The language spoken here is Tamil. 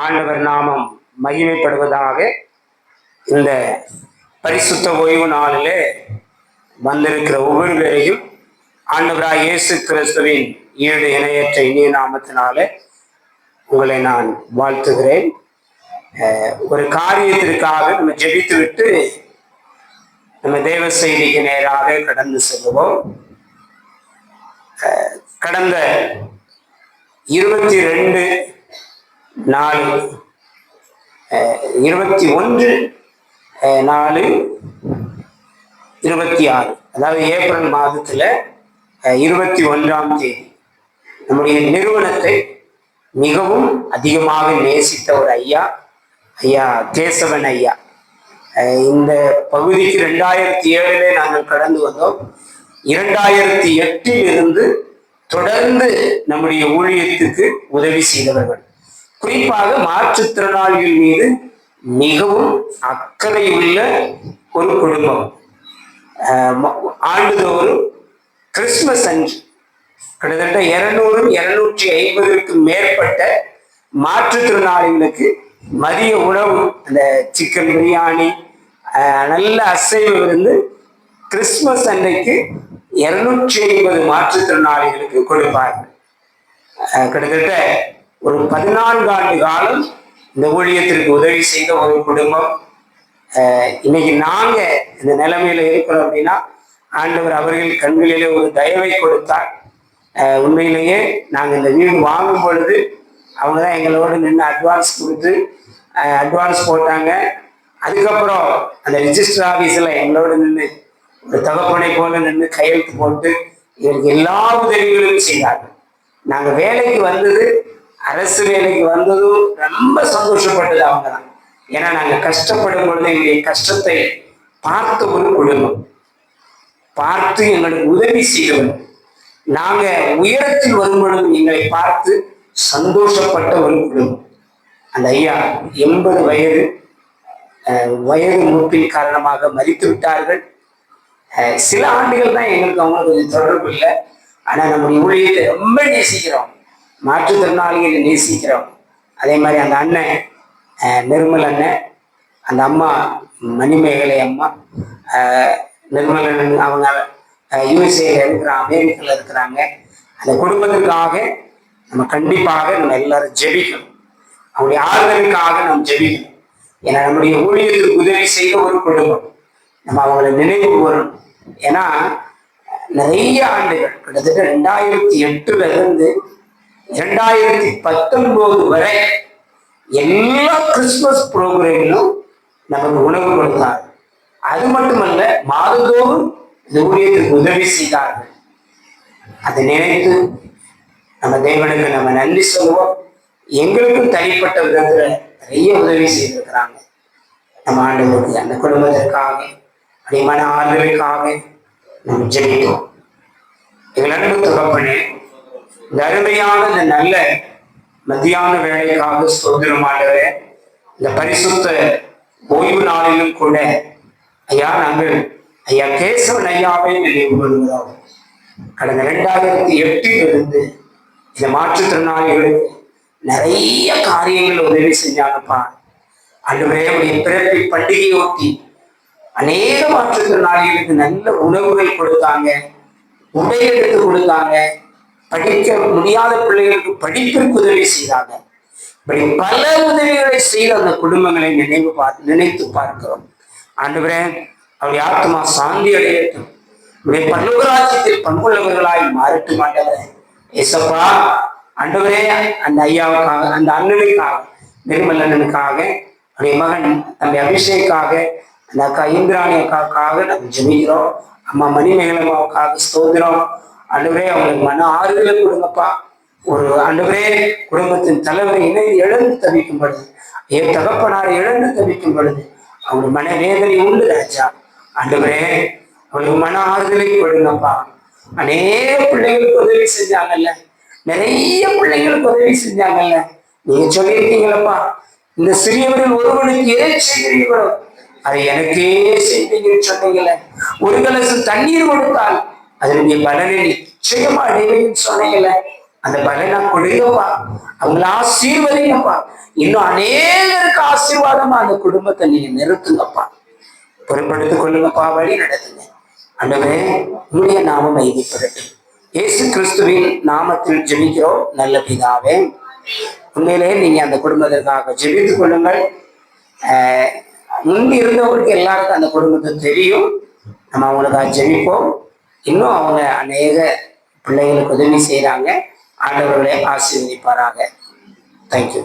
ஆண்டவர் நாமம் மகிமைப்படுவதாக. இந்த பரிசுத்த ஓய்வு நாளிலே வந்திருக்கிற ஒவ்வொரு பேரையும் ஆண்டவராய் இயேசு கிறிஸ்துவின் ஈடு இணையற்ற இனிய நாமத்தினாலே உங்களை நான் வாழ்த்துகிறேன். ஒரு காரியத்திற்காக நம்ம ஜெபித்து விட்டு நம்ம தேவ செய்திக்கு நேராக கடந்து செல்வோம். கடந்த 21/4/26, அதாவது ஏப்ரல் மாதத்துல 21ஆம் தேதி நம்முடைய நிறுவனத்தை மிகவும் அதிகமாக நேசித்த ஒரு ஐயா கேசவன் ஐயா. இந்த பகுதிக்கு 2007 நாங்கள் கடந்து வந்தோம். 2008 இருந்து தொடர்ந்து நம்முடைய ஊழியத்துக்கு உதவி செய்தவர்கள். குறிப்பாக மாற்றுத்திறனாளிகள் மீது மிகவும் அக்கறை உள்ள ஒரு குடும்பம். ஆண்டுதோறும் கிறிஸ்துமஸ் அன்று கிட்டத்தட்ட 200-250க்கும் மேற்பட்ட மாற்றுத்திறனாளிகளுக்கு மதிய உணவு, அந்த சிக்கன் பிரியாணி, நல்ல அசைவ விருந்து கிறிஸ்துமஸ் அன்றைக்கு 250 மாற்றுத்திறனாளிகளுக்கு கொடுப்பார்கள். கிட்டத்தட்ட ஒரு 14 ஆண்டு காலம் இந்த ஊழியத்திற்கு உதவி செய்த ஒரு குடும்பம். இன்னைக்கு நாங்க இந்த நிலைமையில இருக்கிறோம் அப்படின்னா ஆண்டவர் அவர்கள் கண்களிலே ஒரு தயவை கொடுத்தார். உண்மையிலேயே நாங்கள் இந்த வீடு வாங்கும் பொழுது அவங்க தான் எங்களோட நின்று அட்வான்ஸ் கொடுத்து அட்வான்ஸ் போட்டாங்க. அதுக்கப்புறம் அந்த ரிஜிஸ்டர் ஆஃபீஸில் எங்களோட நின்று ஒரு தகப்பனை போல நின்று கையெழுத்து போட்டு எங்களுக்கு எல்லா உதவிகளும் செய்தார்கள். நாங்கள் வேலைக்கு வந்தது, அரசு வேலைக்கு வந்ததும் ரொம்ப சந்தோஷப்பட்டது அவங்க தான். ஏன்னா நாங்கள் கஷ்டப்படும் பொழுது எங்களுடைய கஷ்டத்தை பார்த்த ஒரு குடும்பம், பார்த்து எங்களுக்கு உதவி செய்தவர். நாங்கள் உயரத்தில் வரும் பொழுது எங்களை பார்த்து சந்தோஷப்பட்ட ஒரு குடும்பம். அந்த ஐயா 80 வயது மூப்பின் காரணமாக மரித்து விட்டார்கள். சில ஆண்டுகள் தான் எங்களுக்கு அவங்களுக்கு கொஞ்சம் தொடர்பு இல்லை. ஆனால் நம்முடைய ஊழியத்தை ரொம்ப நேசிக்கிறோம், மாற்றுத்திறனாளிகளை நேசிக்கிறோம். அதே மாதிரி அந்த அண்ணன் நிர்மல் அண்ணன், அந்த அம்மா மணிமேகலை அம்மா, நிர்மல் அண்ணன் அவங்க யூஎஸ்ஏல இருக்கிறாங்க, அமெரிக்காவில் இருக்கிறாங்க. அந்த குடும்பத்திற்காக நம்ம கண்டிப்பாக நம்ம எல்லாரும் ஜெபிக்கணும். அவங்களுடைய ஆறுதலுக்காக நம்ம ஜெபிக்கணும். ஏன்னா நம்முடைய ஊழியத்துக்கு உதவி செய்த ஒரு குடும்பம், நம்ம அவங்களை நினைவு கூறணும். ஏன்னா நிறைய ஆண்டுகள், கிட்டத்தட்ட 2008 இருந்து 2019 வரை எல்லா கிறிஸ்துமஸ் ப்ரோக்ராமிலும் நமக்கு உணவு கொடுத்தார். அது மட்டுமல்ல, மாதந்தோறும் இந்த ஊழியத்துக்கு உதவி செய்தார்கள். அதை நினைத்து நம்ம தேவனுக்கு நம்ம நன்றி சொல்லுவோம். எங்களுக்கும் தனிப்பட்ட விதத்துல நிறைய உதவி செய்திருக்கிறாங்க நம்ம ஆண்டவருக்கு. அந்த குடும்பத்திற்காக, அப்படி மன ஆறுதலுக்காக நம்ம ஜெபித்தோம். எங்கள் அன்பு தகப்பனே, இந்த அருமையான இந்த நல்ல மத்தியான வேலைக்காக ஸ்தோத்திரம் ஆண்டவரே. இந்த பரிசுத்த ஓய்வு நாளிலும் கூட ஐயா நாங்கள் ஐயா கேசவன் ஐயாவை நினைவு கொள்கிறோம். கடந்த 2008 இருந்து இந்த மாற்றுத்திறனாளிகளுக்கு நிறைய காரியங்கள் உதவி செஞ்சாங்கப்பா. ஆண்டவரே, உடைய பிறப்பை பண்டிகை ஒட்டி அநேக மாற்றுத்திறனாளிகளுக்கு நல்ல உணவுகள் கொடுத்தாங்க, உடை எடுத்து கொடுத்தாங்க, படிக்க முடியாத பிள்ளைகளுக்கு படிப்பிற்கு உதவி செய்தாங்க. இப்படி பல உதவிகளை செய்த அந்த குடும்பங்களை நினைத்து பார்க்கிறோம். ஆண்டவரே, அவருடைய ஆத்மா சாந்தி அடையட்டும், உடைய பரலோகராஜ்யத்தில் பங்குள்ளவர்களாய் மாறட்டும். ஆண்டவரே ஏசப்பா, ஆண்டவரே, அந்த ஐயாவுக்காக, அந்த அண்ணனுக்காக, நிர்மல் அண்ணனுக்காக, அவருடைய மகன் தம்பி அபிஷேக்காக, அந்த அக்கா இந்திராணி அக்காவுக்காக நம்ம ஜெபிக்கிறோம். அம்மா மணிமேகலம்மாவுக்காக ஸ்தோத்திரம். ஆண்டவரே, அவங்களுக்கு மன ஆறுதலை கொடுங்கப்பா. ஒரு ஆண்டவரே, குடும்பத்தின் தலைவரை இழந்து தவிக்கும் பொழுது, தகப்பனாரை இழந்து தவிக்கும் பொழுது அவங்க மனவேதனை உண்டு ராஜா. ஆண்டவரே, அவங்களுக்கு மன ஆறுதலை கொடுங்கப்பா. அநேக பிள்ளைகளுக்கு உதவி செஞ்சாங்கல்ல, நிறைய பிள்ளைகளுக்கு உதவி செஞ்சாங்கல்ல. நீங்க சொல்லியிருக்கீங்களப்பா, இந்த சிறியவர்கள் ஒருவனுக்கு எதை செய்கிறீர்களோ அதை எனக்கே செய்வீங்கன்னு சொன்னீங்கல்ல. ஒரு கலசம் தண்ணீர் கொடுத்தால் அதனுடைய பலனை நிச்சயமா அடைவீங்கன்னு சொன்னீங்கல்ல. அந்த பலனை கொடுங்கப்பா, அவங்கள ஆசீர்வதிங்கப்பா. இன்னும் அநேகருக்கு ஆசீர்வாதமா அந்த குடும்பத்தை நீங்க நிறுத்துங்கப்பா. பொறுப்படுத்திக் கொள்ளுங்கப்பா, வழி நடத்துங்க. ஆண்டவரே, உம்முடைய நாமம் மைமைப்படட்டும். இயேசு கிறிஸ்துவின் நாமத்தில் ஜெபிக்கிறோம் நல்ல பிதாவே. உண்மையிலே நீங்க அந்த குடும்பத்திற்காக ஜெபித்துக் கொள்ளுங்கள். முன்பு இருந்தவங்களுக்கு எல்லாருக்கும் அந்த குடும்பத்தை தெரியும். நம்ம அவங்களுக்காக ஜெபிப்போம். இன்னும் அவங்க அநேக பிள்ளைகளுக்கு உதவி செய்யறாங்க. ஆண்டவர்களே ஆசீர்வதிப்பாராக. தேங்க்யூ.